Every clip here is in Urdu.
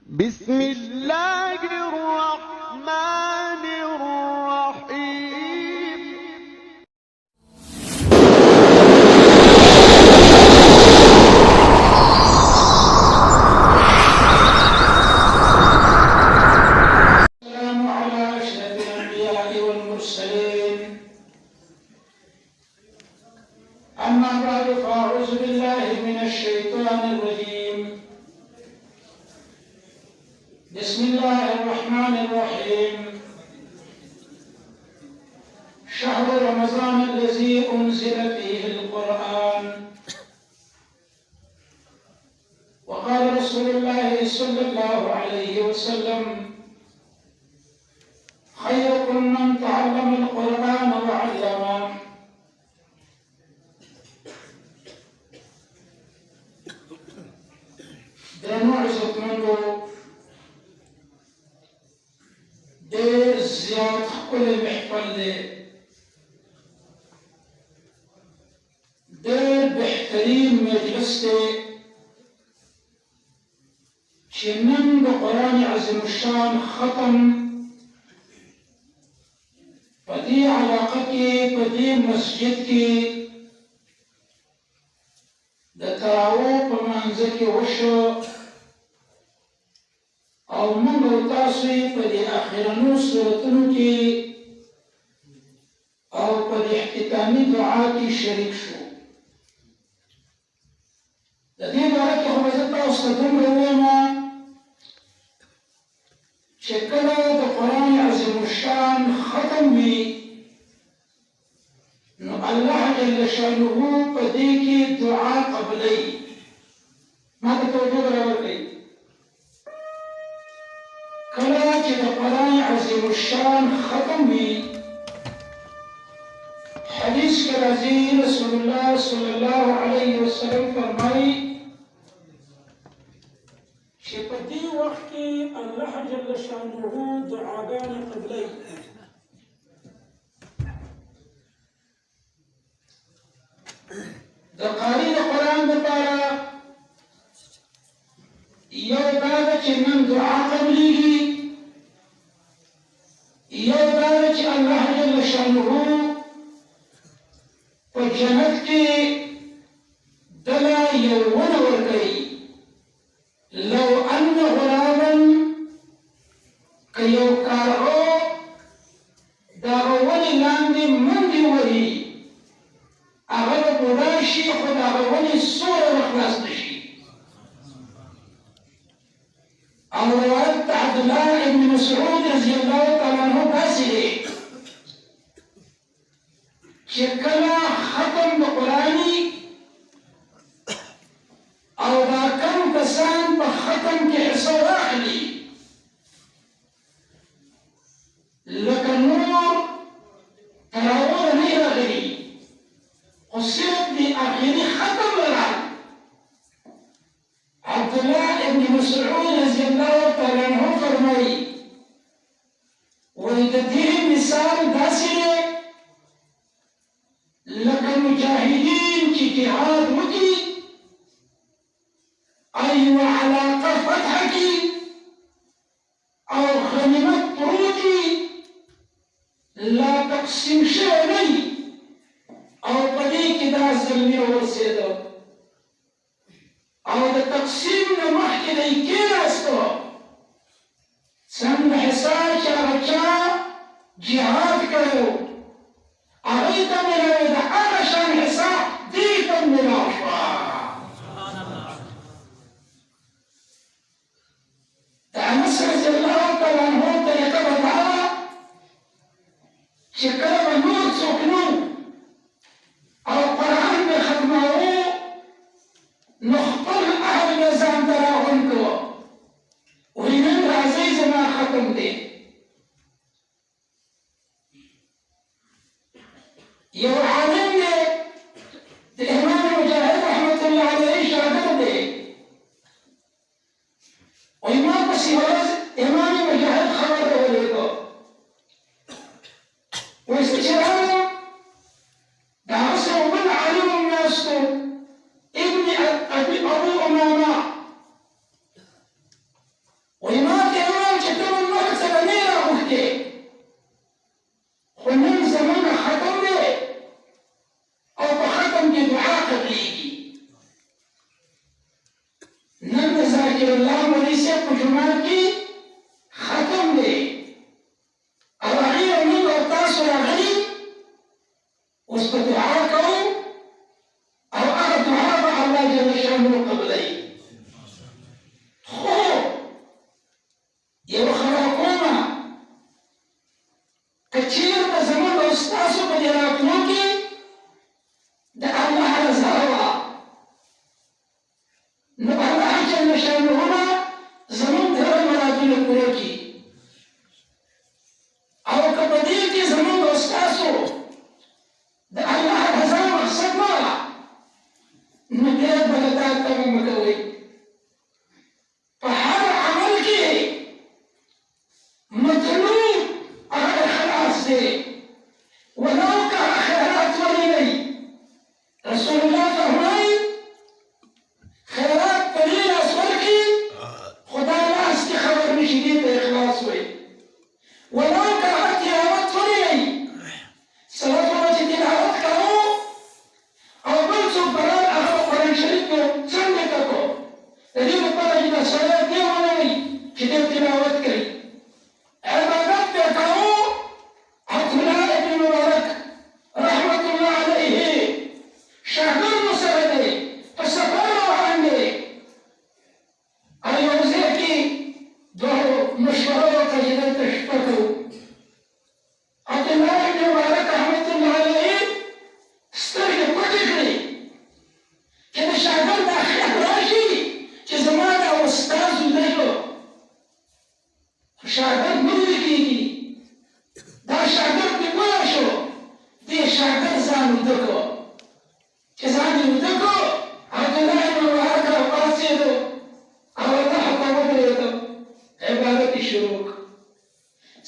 بسم الله الرحمن الرحيم. السلام على أشرف الأنبياء والمرسلين. أما بعد فأعوذ بالله من الشيطان الرجيم. بسم الله الرحمن الرحيم. شهر رمضان الذي أنزل فيه القرآن. وقال رسول الله صلى الله عليه وسلم: خيركم من تعلم القرآن وعلمه. درنو عزتمندو، ډېر زیات ښکلی محفل دی، ډېر بهترین مجلس دی چې نن د قرآن عظیم الشان ختم په دې علاقه کې، په دې مسجد کې د تراویح په منځه کې وشو، او موږ او تاسو یې په دې اخرنو صورتونو کې او په دې اختتامي دعا کې شریک شو. د دې باره کې خو به زه تاسو ته دومره ووایم چې کله د قرآن عظیم الشان ختم وي، نو الله جل شانه په دې کې دعا قبلوي. ما ته توجه راوړئ، کله چې د قرآن عظیم الشان ختم وي، حدیث کې راځي رسول الله صلی الله علیه وسلم فرمایي چې په دې وخت کې الله جل شانه دعاګانې قبلوي. د قاری د قرآن لپاره یو دا ده چې نن دعا قبلېږي، یو دا ده چې الله جل شانه په جنت کې دله یو ونه ورکوي. لو ان غلاما که یو کارغه د هغه ونې لاندې منډې وهي، هغه به بوډا شي خو د هغه ونې سوری به خلاص نه شي. او روایت د عبدالله ابن مسعود رضی الله تعالی عنه داسې دی چې کله ختم د قرآني او دا کم کسان په ختم کې حصه واخلي، لکه نور تراویح نه راغلي، خو صرف د آخري ختم لرل. عبدالله ابن مسعود رضی الله تعالی عنه فرمایي، وایي د دې مثال داسې دی لکه مجاهدین چې جهاد وکړي او یوه علاقه فتح کړي او غنیمت پروت وي، لا تقسیم شوی نه وي، او په دې کې دا زلمی ورسېده او د تقسیم نه مخکې دی کېناسته، څنګه حساب چې هغه چا جهاد کړی و هغوی ته میلاوي، د هغه شان حساب دې ته میلاو شوه. د انس رضی الله تعالی عنه طریقه به دا وه چې کله به نور څوک نه او قرآن به ختماوه، نو خپل اهل به ځان ته راغونډ کړه، وایي نن راځئ زما ختم دی. یو عالم دی د امام مجاهد رحمت الله علیه شاګرد دی، وایي ما پسې ورځ امام مجاهد خبر راولېږه، وایي زه چې راغلم د هغه سره بل عالم هم ناست و، ابن ابو امامه مشوره وکړه چې دلته شپه کوو. عطاءاللہ ابن مبارک رحمت الله علیه سترګې پټې کړې چې د شاګرد دا خیال راشي چې زما دا استاد ویده شو. شاګرد نه ویده کېږي، دا شاګرد مې مړه شو. دې شاګرد ځان ویده کړو. چې ځان یې ویده کړو، عطاءاللہ ابن مبارک راپاڅېدو او الله ته ودرېدو، عبادت یې شروع کړ.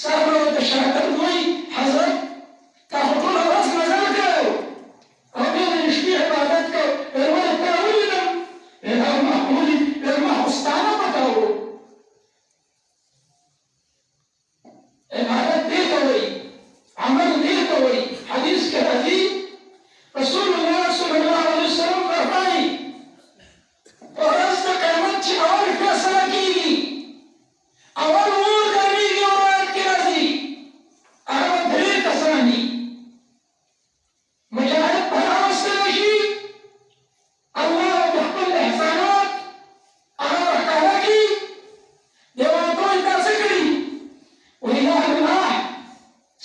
صاحب ورته شاګرد وایي حضرت تا خو ټوله ورځ مزل کړی او بیا د شپې عبادت کوو. ویل ولې تا ولیدم؟ ویل هغه ما خو ولید. ویل ما خو ستا نه پته و. عبادت دې ته وایي، عمل دې ته وایي. حدیث کې راځي رسول الله صلی الله علیه وسلم فرمایي په ورځ د قیامت چې اول فیصله کېږي، اول اور ګرمېږي او روایت کې راځي هغه به درې کسان دي. مجاهد به راوستلی شي، الله به د خپل احسانات هغه به ښکاره کړي. بیا به ورته وایي تا څه کړي؟ وایي یا الله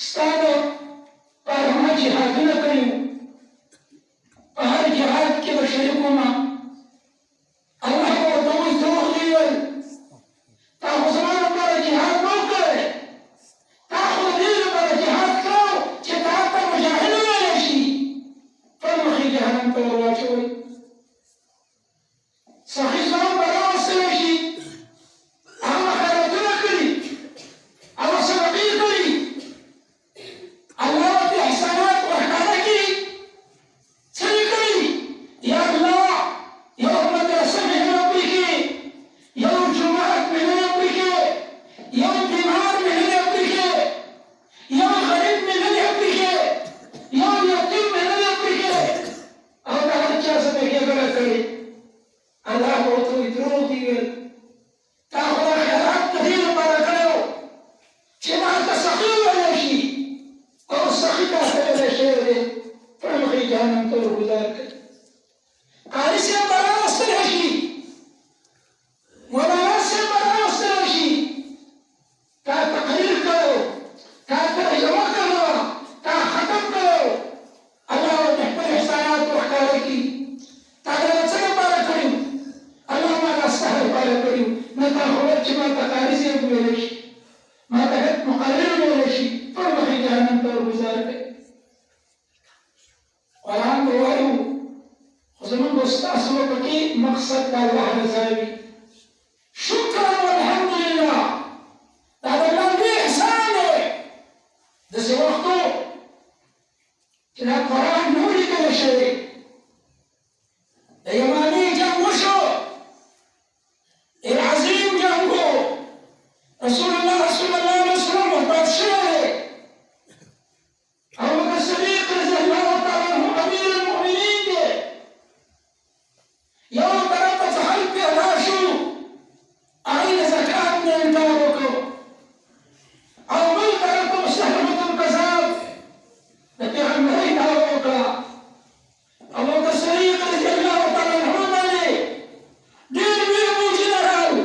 ستا د پاره ما جهادونه کړي وو، په هر جهاد کې به شریک ومه. الله به ورته وایي دروغ دې ویل، تا خو زما لپاره جهاد نه و کړی، تا خو د دې لپاره جهاد کړی چې تا ته مجاهد وویلی شي. فرمخې جهنم ته ور واچوئ. سخي ځوان به راوستلی شي، هغه خیراتونه کړي، هغه صدقې کړي، الله ورته احسانات ورښکاره کړي. څه یې کړي؟ یا الله یو مدرسه مې نه پرېښې، یو جومات مې نه پرېښې، یو بیمار مې نه پرېښې، یو غریب مې نه پرېښې، یو یتیم مې نه پرېښې، او د هر چا څه مې ښېګڼه کړې. الله به ورته وایي دروغ دې ویل، تا خو دا خیرات د دې لپاره کړی و چې ما ته سخي وویلی شي، او سخي تا ته ویلی شوی دی. فرمخې جهنم ته ورګوزار کړي. قاري صاحب به راوستلی شي، مولانا صاحب به راوستلی شي، تا تقریر کړی و، تا ترجمه کړې وه، تا ختم کړی و. الله ورته خپل احسانات ورښکاره کړي. تا دا څه لپاره کړي وو؟ الله ما دا ستا لپاره کړي وو. نه تا خو ویل چې ما ته قاري صاحب ویلی شي، ما ته مقرر ویلی شي. فرمخې جهنم ته ورګوزار کړي. قرآن به وایو خو زمونږ ستاسو به پکې مقصد د الله رضا وي. شکر والحمدلله دا د الله لوی احسان دی. داسې وختو چې دا قرآن نه و لیکلی شوی، د یماني جنګ وشو، ډېر عظیم جنګ و. رسول الله صلی الله علیه وسلم وفات شوی دی. ابوبکر صدیق رضی الله تعالی عنه امیر المؤمنین دی. یو طرف ته خلک پیدا شو، هغوی د زکات نه انکار وکړو، او بل طرف ته مسلمة الکذاب د پیغمبرۍ دعوه وکړه. ابوبکر صدیق رضی الله تعالی عنه باندې ډېر لوی بوجونه راغلل،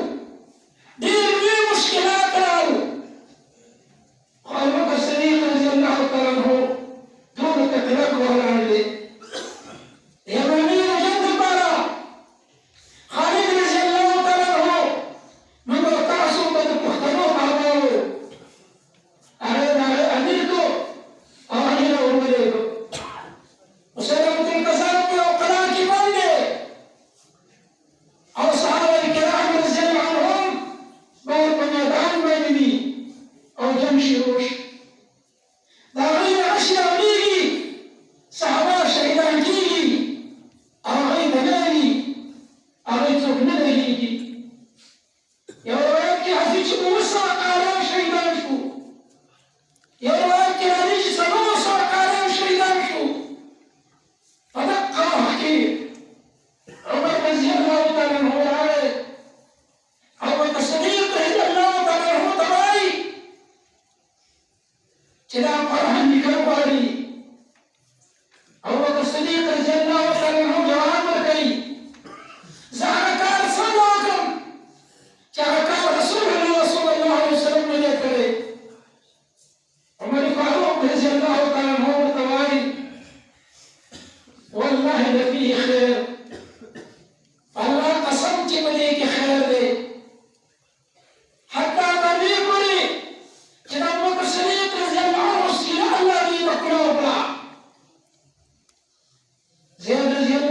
ډېر لوی مشکلات راغلل، خو ابوبکر صدیق رضی الله تعالی عنه دونه کلک ولاړ دی. د یماني د جنګ لپاره خالد رضی الله تعالی عنه موږ او تاسو به د پښتنو بابا و، هغه د هغې امیر کړو او هغې نه ورولېږو. مسلمة الکذاب په یو قلعه کې بند دی، او صحابه کرام رضی الله عنهم باید په میدان باندې وي او جنګ شروع شي. د هغوی نه غشي راولېږي، صحابه شهیدان کېږي، او هغوی دګېږي، هغوی څوک نه دګېږي. یو روایت کې راځي چې 900 کاله